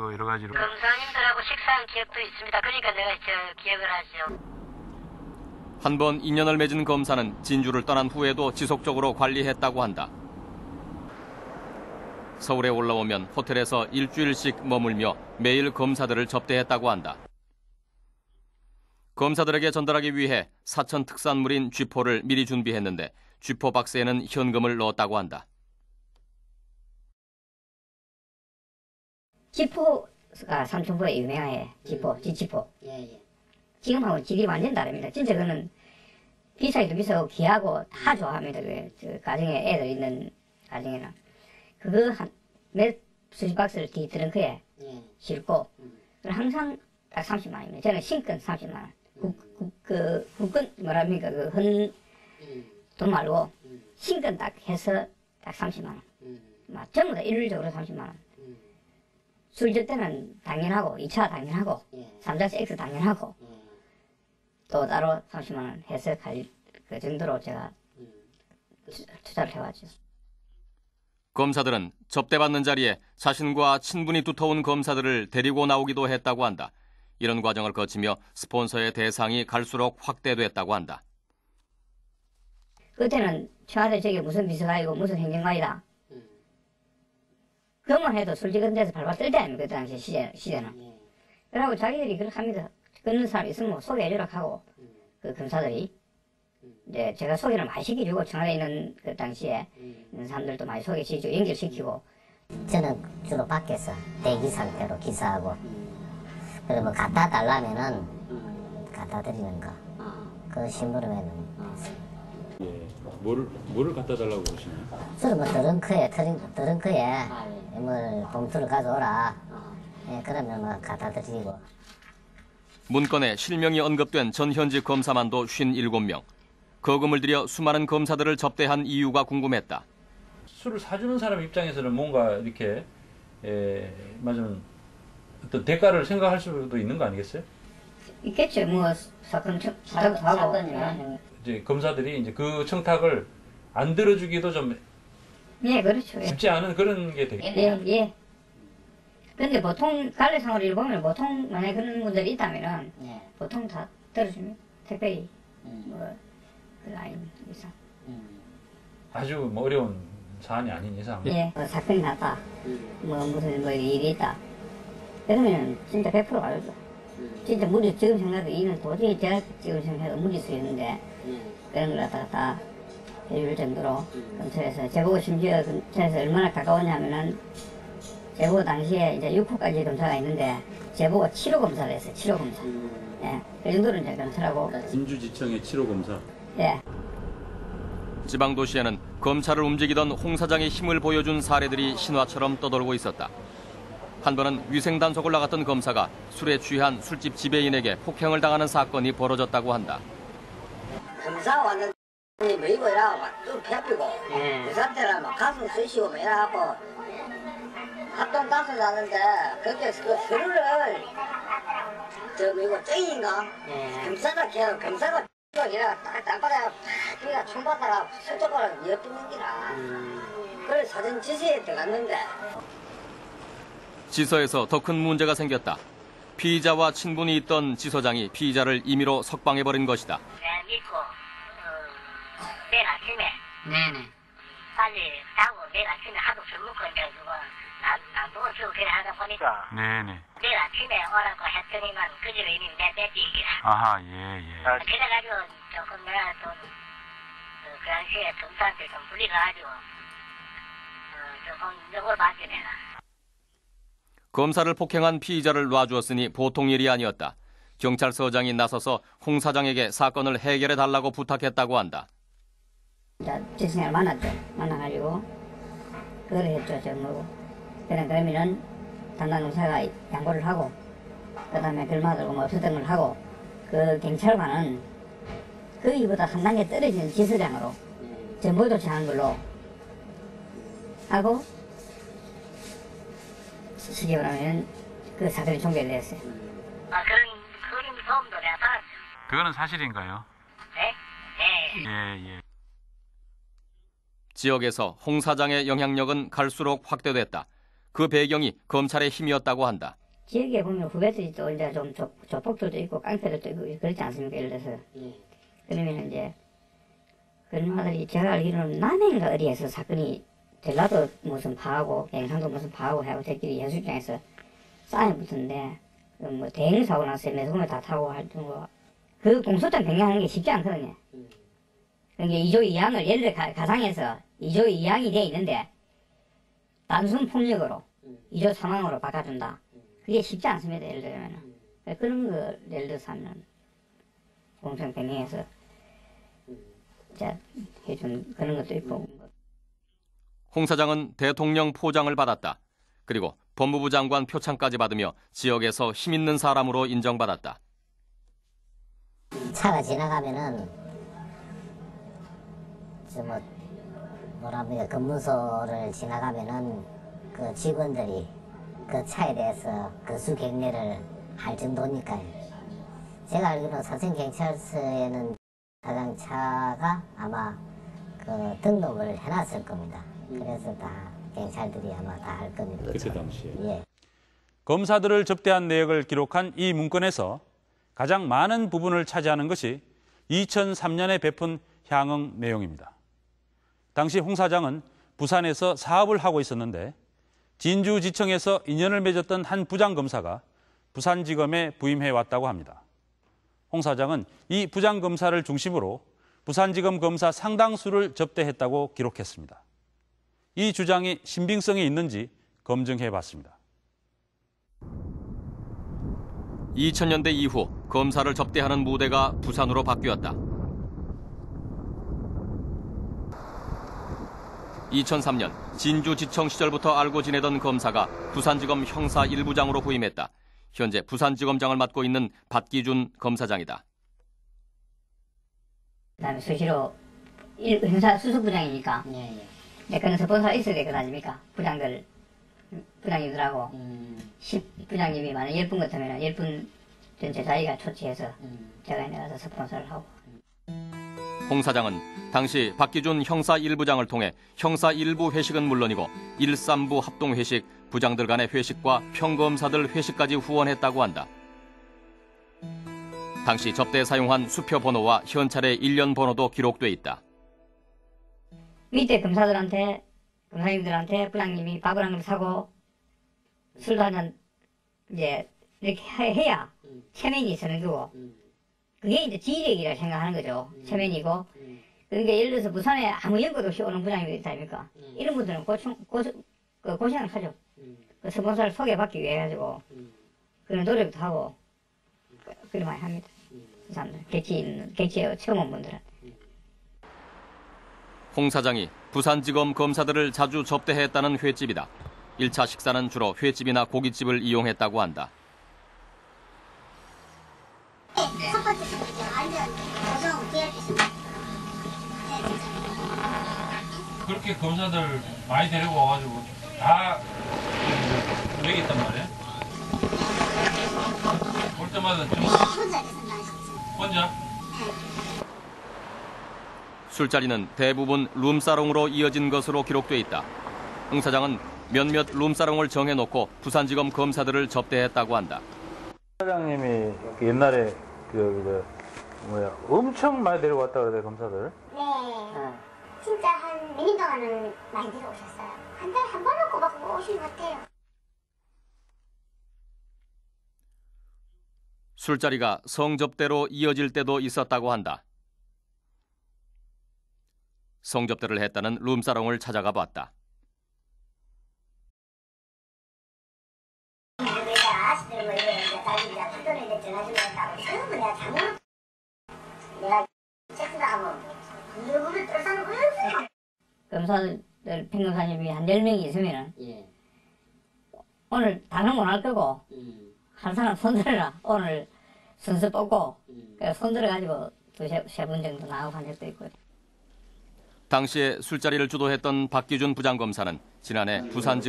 여러 가지로. 검사님들하고 식사한 기억도 있습니다. 그러니까 내가 기억을 하죠. 한 번 인연을 맺은 검사는 진주를 떠난 후에도 지속적으로 관리했다고 한다. 서울에 올라오면 호텔에서 일주일씩 머물며 매일 검사들을 접대했다고 한다. 검사들에게 전달하기 위해 사천 특산물인 쥐포를 미리 준비했는데 쥐포 박스에는 현금을 넣었다고 한다. 쥐포가 삼천포에 유명해. 쥐포. 예. 지금하고 질이 완전 다릅니다. 진짜 그거는 비싸기도 비싸고 귀하고 다 좋아합니다. 그 가정에 애들 있는 가정에는. 그거 몇 수십 박스를 뒤 트렁크에 싣고 항상 딱 30만 원입니다. 저는 신권 30만 원. 국권 뭐랍니까? 돈 말고 신권 딱 해서 딱 30만 원. 막 전부 다 일률적으로 30만 원. 술 줄 때는 당연하고 2차 당연하고 3자스 X 당연하고 또 따로 30만 원 해서 갈 그 정도로 제가 투자를 해왔죠. 검사들은 접대받는 자리에 자신과 친분이 두터운 검사들을 데리고 나오기도 했다고 한다. 이런 과정을 거치며 스폰서의 대상이 갈수록 확대됐다고 한다. 그때는 청와대 저게 무슨 비서가이고 무슨 행정관이다. 그것만 해도 솔직한 데서 발발 떨 때 아닙니까? 그 당시 시대는. 그러고 자기들이 그렇게 합니다. 끊는 사람 있으면 뭐 소개해주라 하고 그 검사들이 이제 제가 소개를 많이 시켜주고 청와대에 있는 그 당시에 있는 사람들도 많이 소개시키고 연결시키고. 저는 주로 밖에서 대기 상태로 기사하고 그러면 갖다 달라면은 갖다 드리는 거. 그 심부름에는 예. 뭐를 갖다 달라고 그러시나요? 주로 뭐 드렁크에 뭐 봉투를 가져오라. 예, 그러면 뭐 갖다 드리고. 문건에 실명이 언급된 전 현직 검사만도 57명. 거금을 들여 수많은 검사들을 접대한 이유가 궁금했다. 술을 사주는 사람 입장에서는 뭔가 이렇게 맞으면 어떤 대가를 생각할 수도 있는 거 아니겠어요? 있겠죠. 뭐 사건도 하고. 이제 검사들이 이제 그 청탁을 안 들어주기도 좀 예, 그렇죠. 쉽지 않은 그런 게 되겠죠. 예. 근데 보통 관례상으로 읽어보면 보통 만약에 그런 분들이 있다면은 보통 다 들어줍니다. 특별히 그 라인 이상. 아주 뭐 어려운 사안이 아닌 이상. 예, 사건이 났다. 무슨 일이 있다. 그러면 진짜 100% 알죠. 진짜 무리 지금 생각해도 이는 도저히 제가 지금 생각해도 무리수였는데 그런 걸 갖다가 다 해줄 정도로 근처에서 제보고 심지어 근처에서 얼마나 가까웠냐면은 제보 당시에 이제 6호까지 검사가 있는데 제보가 7호 검사를 했어요. 7호 검사. 예, 그 정도는 제가 검사라고. 진주지청의 7호 검사. 예. 지방도시에는 검찰을 움직이던 홍 사장의 힘을 보여준 사례들이 신화처럼 떠돌고 있었다. 한 번은 위생단속을 나갔던 검사가 술에 취한 술집 지배인에게 폭행을 당하는 사건이 벌어졌다고 한다. 검사 왔는데 뭐이고 이라고 막쭉 패피고 그 상태라 막 가슴 쑤시고 뭐 이래갖고 합동 가슴 나는데 그렇게 그 서류를 저 뭐이고 쩡인가 검사가 걔 검사가 이래가 딱 땅바닥에 팍 그니까 총받아라 설정거를 엿듣는 기라 그래 사전 지시에 들어갔는데 지서에서 더 큰 문제가 생겼다. 피의자와 친분이 있던 지서장이 피의자를 임의로 석방해버린 것이다. 네, 믿고 내일 아침에 네네. 빨리 자고 내일 아침에 하도 술 먹고 해가지고 놔두고 쭉 그래 하다 보니까 네네. 내일 아침에 오라고 했더니만 그 집에 이미 내띠기라. 아하 예. 그래가지고 조금 내가 그 당시에 검사한테 좀 불리가가지고 조금 누굴 받지 내가. 검사를 폭행한 피의자를 놔주었으니 보통 일이 아니었다. 경찰서장이 나서서 홍 사장에게 사건을 해결해달라고 부탁했다고 한다. 지승을 만났죠. 만나가지고 그걸 했죠. 그러면은 담당 검사가 양보를 하고 그 다음에 글마들고 뭐 없었던 걸 하고 그 경찰관은 거기보다 한 단계 떨어지는 지서장으로 정보 조치하는 걸로 하고 쉽게 말하면 그 사건이 종결됐어요. 그런 소음도 내가 받았죠. 그거는 사실인가요? 네? 예. 지역에서 홍 사장의 영향력은 갈수록 확대됐다. 그 배경이 검찰의 힘이었다고 한다. 지역에 보면 후배들이 또 이제 좀 조폭들도 있고 깡패들도 있고 그렇지 않습니까? 예를 들어서. 그러면 이제 그런 아들이 제가 알기로는 남해인가 어디에서 사건이 전라도 무슨 파하고 경상도 무슨 파하고 해고 저끼리 해수욕장에서 싸움이 붙었는데 뭐 대형 사고 났어요. 매스컴에 다 타고 할 정도. 그 공소장 변경하는 게 쉽지 않거든요. 그러니까 2조 2항을 예를 들어 가상해서 2조 2항이 돼 있는데 단순 폭력으로 2조 3항으로 바꿔준다. 그게 쉽지 않습니다. 예를 들면은 그런 거 예를 들어서 하면 공소장 변경해서 자 해준 그런 것도 있고. 홍 사장은 대통령 포장을 받았다. 그리고 법무부 장관 표창까지 받으며 지역에서 힘 있는 사람으로 인정받았다. 차가 지나가면은 뭐랍니까 근무소를 지나가면은 그 직원들이 그 차에 대해서 거수경례를 할 정도니까요. 제가 알기로는 사천경찰서에는 사장 차가 아마 그 등록을 해놨을 겁니다. 그래서 다 경찰들이 아마 다 할 겁니다. 그때 당시에. 예. 검사들을 접대한 내역을 기록한 이 문건에서 가장 많은 부분을 차지하는 것이 2003년에 베푼 향응 내용입니다. 당시 홍 사장은 부산에서 사업을 하고 있었는데 진주지청에서 인연을 맺었던 한 부장검사가 부산지검에 부임해 왔다고 합니다. 홍 사장은 이 부장검사를 중심으로 부산지검 검사 상당수를 접대했다고 기록했습니다. 이 주장이 신빙성이 있는지 검증해 봤습니다. 2000년대 이후 검사를 접대하는 무대가 부산으로 바뀌었다. 2003년 진주지청 시절부터 알고 지내던 검사가 부산지검 형사 1부장으로 부임했다. 현재 부산지검장을 맡고 있는 박기준 검사장이다. 그다음에 수시로 형사 수석부장이니까 약간은 스폰서가 있어야 될 것 아닙니까? 부장님들하고 10부장님이 만약 10분 같으면 10분 전체 자기가 초치해서 제가 나가서 스폰서를 하고. 홍 사장은 당시 박기준 형사 1부장을 통해 형사 1부 회식은 물론이고 1, 3부 합동 회식, 부장들 간의 회식과 평검사들 회식까지 후원했다고 한다. 당시 접대에 사용한 수표 번호와 현찰의 일련 번호도 기록돼 있다. 밑에 검사님들한테 부장님이 밥을 한 그릇 사고 술도 한잔 이제 이렇게 해야 체면이 있는 거고 그게 이제 지휘력이라 생각하는 거죠. 체면이고. 그러니까 예를 들어서 부산에 아무 연고도 없이 오는 부장님이 있다 아닙니까? 이런 분들은 고생을 하죠. 그 스폰서를 소개받기 위해 가지고 그런 노력도 하고 그런 많이 합니다. 이 사람들 객지에 처음 온 분들은. 홍 사장이 부산지검 검사들을 자주 접대했다는 횟집이다. 1차 식사는 주로 횟집이나 고깃집을 이용했다고 한다. 첫 번째 완전 고정 계획이십니다. 그렇게 검사들 많이 데리고 와가지고 다 먹였단 말이야? 올 때마다 좀 혼자 있었나 싶지. 혼자? 술자리는 대부분 룸사롱으로 이어진 것으로 기록돼 있다. 홍 사장은 몇몇 룸사롱을 정해놓고 부산지검 검사들을 접대했다고 한다. 사장님이 옛날에 엄청 많이 데려왔다 그래 검사들. 네. 진짜 한 몇 년 동안은 많이 들어오셨어요. 한 달에 한 번은 꼬박꼬박 오신 것 같아요. 술자리가 성접대로 이어질 때도 있었다고 한다. 성접대를 했다는 룸사롱을 찾아가 봤다. 내가 아시들 뭐 이래 자기 이제 판돈에 전화주고 했다고 전부 내가 잘못 내가 체크도 하면 누구를 똘사는 거였어요. 검사들 평검사님이 한 10명이 있으면은 오늘 단은 못 할 거고 한 사람 손들어라. 오늘 순서 뽑고 손들어가지고 두세 분 정도 나오고 한 적도 있고. 당시에 술자리를 주도했던 박기준 부장검사는 지난해 부산지검